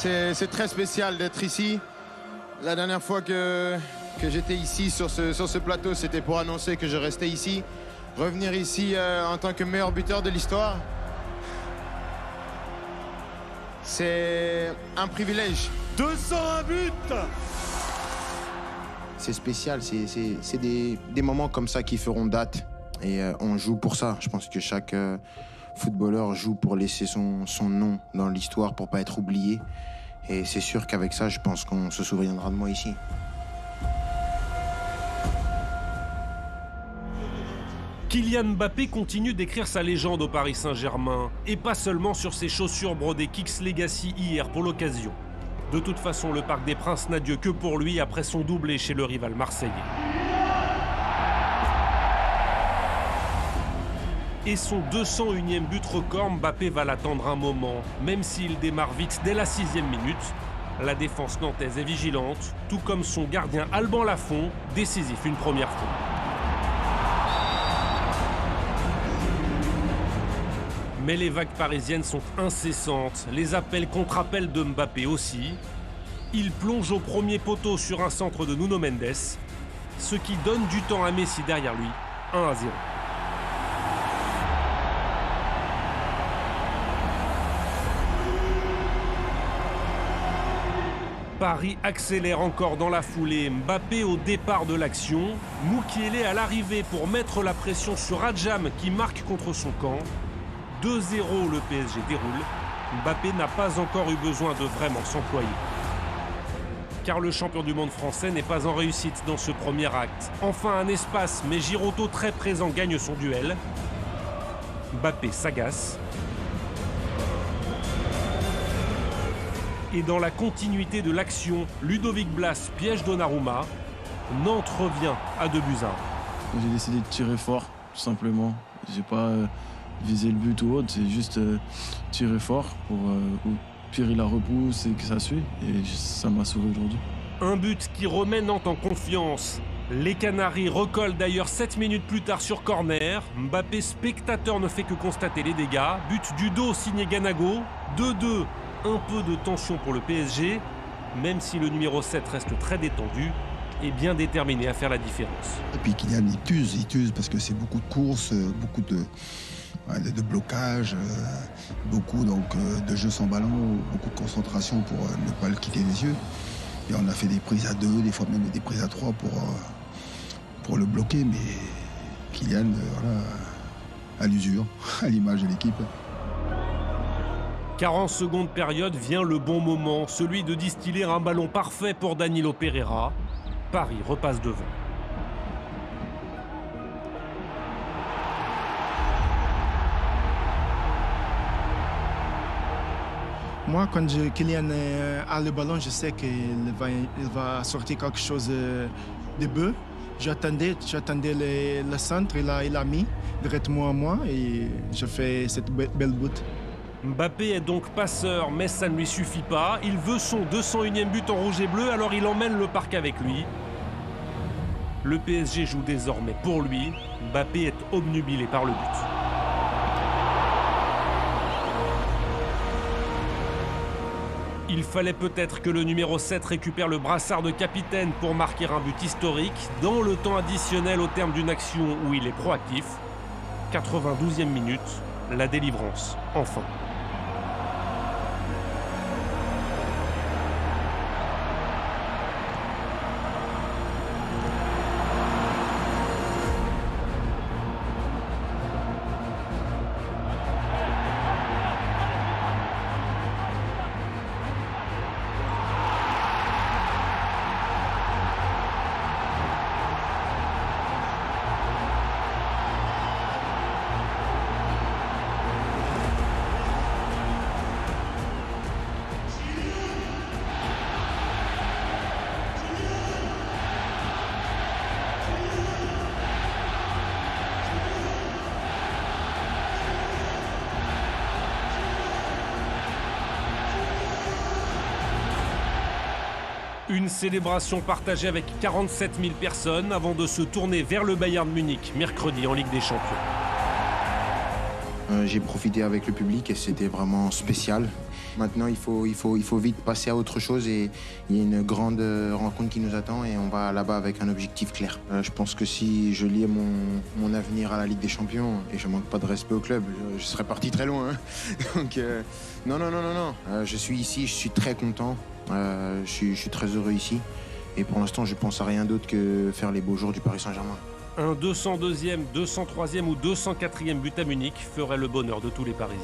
C'est très spécial d'être ici. La dernière fois que j'étais ici sur ce plateau, c'était pour annoncer que je restais ici. Revenir ici en tant que meilleur buteur de l'histoire, c'est un privilège. 201 buts. C'est spécial, c'est des moments comme ça qui feront date. Et on joue pour ça. Je pense que chaque footballeur joue pour laisser son nom dans l'histoire, pour pas être oublié. Et c'est sûr qu'avec ça, je pense qu'on se souviendra de moi ici. Kylian Mbappé continue d'écrire sa légende au Paris Saint-Germain, et pas seulement sur ses chaussures brodées Kicks Legacy hier pour l'occasion. De toute façon, le Parc des Princes n'a Dieu que pour lui après son doublé chez le rival marseillais. Et son 201e but record, Mbappé va l'attendre un moment, même s'il démarre vite dès la 6e minute. La défense nantaise est vigilante, tout comme son gardien Alban Lafont, décisif une première fois. Mais les vagues parisiennes sont incessantes, les appels contre-appels de Mbappé aussi. Il plonge au premier poteau sur un centre de Nuno Mendes, ce qui donne du temps à Messi derrière lui, 1-0. Paris accélère encore dans la foulée, Mbappé au départ de l'action, Moukielé à l'arrivée pour mettre la pression sur Adjam qui marque contre son camp. 2-0, le PSG déroule. Mbappé n'a pas encore eu besoin de vraiment s'employer. Car le champion du monde français n'est pas en réussite dans ce premier acte. Enfin un espace, mais Giroto très présent gagne son duel. Mbappé s'agace. Et dans la continuité de l'action, Ludovic Blas piège Donnarumma. Nantes revient à 2-1. J'ai décidé de tirer fort, tout simplement. J'ai pas viser le but ou autre, c'est juste tirer fort pour pire il la repousse et que ça suit. Et ça m'a sauvé aujourd'hui. Un but qui remet Nantes en confiance. Les Canaries recollent d'ailleurs 7 minutes plus tard sur corner. Mbappé, spectateur, ne fait que constater les dégâts. But du dos signé Ganago. 2-2, un peu de tension pour le PSG, même si le numéro 7 reste très détendu et bien déterminé à faire la différence. Et puis Kylian, il t'use parce que c'est beaucoup de courses, beaucoup de blocage, beaucoup de jeux sans ballon, beaucoup de concentration pour ne pas le quitter des yeux. Et on a fait des prises à 2, des fois même des prises à 3 pour le bloquer, mais Kylian, voilà, à l'usure, à l'image de l'équipe. 40 secondes période, vient le bon moment, celui de distiller un ballon parfait pour Danilo Pereira. Paris repasse devant. Moi, quand Kylian a le ballon, je sais qu'il va sortir quelque chose de beau. J'attendais le centre, il a mis directement à moi et je fais cette belle but. Mbappé est donc passeur, mais ça ne lui suffit pas. Il veut son 201e but en rouge et bleu, alors il emmène le parc avec lui. Le PSG joue désormais pour lui. Mbappé est obnubilé par le but. Il fallait peut-être que le numéro 7 récupère le brassard de capitaine pour marquer un but historique dans le temps additionnel au terme d'une action où il est proactif. 92e minute, la délivrance, enfin. Une célébration partagée avec 47 000 personnes avant de se tourner vers le Bayern Munich mercredi en Ligue des Champions. J'ai profité avec le public et c'était vraiment spécial. Maintenant, il faut vite passer à autre chose et il y a une grande rencontre qui nous attend et on va là-bas avec un objectif clair. Je pense que si je liais mon avenir à la Ligue des Champions, et je manque pas de respect au club, je serais parti très loin. Hein. Donc, non. Je suis ici, je suis très content, je suis très heureux ici. Et pour l'instant, je pense à rien d'autre que faire les beaux jours du Paris Saint-Germain. Un 202e, 203e ou 204e but à Munich ferait le bonheur de tous les Parisiens.